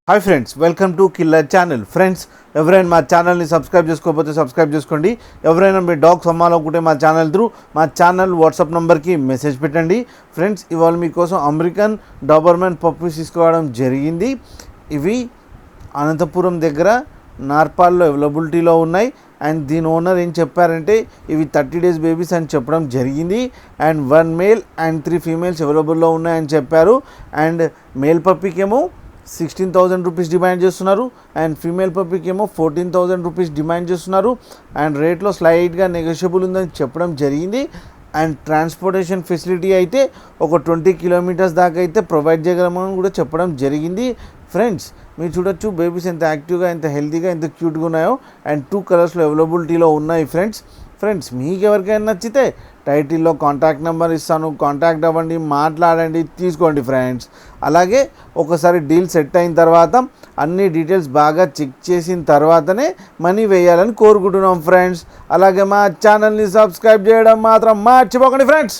Hi friends, welcome to killer channel. Friends, ఎవరైనా మా ఛానల్ని సబ్స్క్రైబ్ చేసుకోకపోతే సబ్స్క్రైబ్ చేసుకోండి. ఎవరైనా మీ డాగ్స్ అమ్మాలనుకుంటే మా ఛానల్ త్రూ మా ఛానల్ వాట్సాప్ నెంబర్కి మెసేజ్ పెట్టండి. ఫ్రెండ్స్, ఇవాళ మీకోసం అమెరికన్ డాబర్మెన్ పప్పీస్ తీసుకోవడం జరిగింది. ఇవి అనంతపురం దగ్గర నార్పాల్లో అవైలబిలిటీలో ఉన్నాయి. అండ్ దీని ఓనర్ ఏం చెప్పారంటే ఇవి 30 days బేబీస్ అని చెప్పడం జరిగింది. అండ్ 1 male అండ్ 3 females అవైలబుల్లో ఉన్నాయని చెప్పారు. అండ్ మేల్ పప్పీకేమో 16,000 రూపీస్ డిమాండ్ చేస్తున్నారు. అండ్ ఫీమేల్ పప్పీకి ఏమో 14,000 రూపీస్ డిమాండ్ చేస్తున్నారు. అండ్ రేట్లో స్లైట్గా నెగోషియబుల్ ఉందని చెప్పడం జరిగింది. అండ్ ట్రాన్స్పోర్టేషన్ ఫెసిలిటీ అయితే ఒక 20 kilometers దాకా అయితే ప్రొవైడ్ చేయగలమని కూడా చెప్పడం జరిగింది. ఫ్రెండ్స్, మీరు చూడొచ్చు బేబీస్ ఎంత యాక్టివ్గా, ఎంత హెల్తీగా, ఎంత క్యూట్గా ఉన్నాయో. అండ్ 2 colorsలో అవైలబిలిటీలో ఉన్నాయి. ఫ్రెండ్స్ మీకు ఎవరికైనా నచ్చితే టైటిల్లో కాంటాక్ట్ నెంబర్ ఇస్తాను, కాంటాక్ట్ అవ్వండి, మాట్లాడండి, తీసుకోండి ఫ్రెండ్స్. అలాగే ఒకసారి డీల్ సెట్ అయిన తర్వాత అన్ని డీటెయిల్స్ బాగా చెక్ చేసిన తర్వాతనే మనీ వేయాలని కోరుకుంటున్నాం ఫ్రెండ్స్. అలాగే మా ఛానల్ని సబ్స్క్రైబ్ చేయడం మాత్రం మర్చిపోకండి ఫ్రెండ్స్.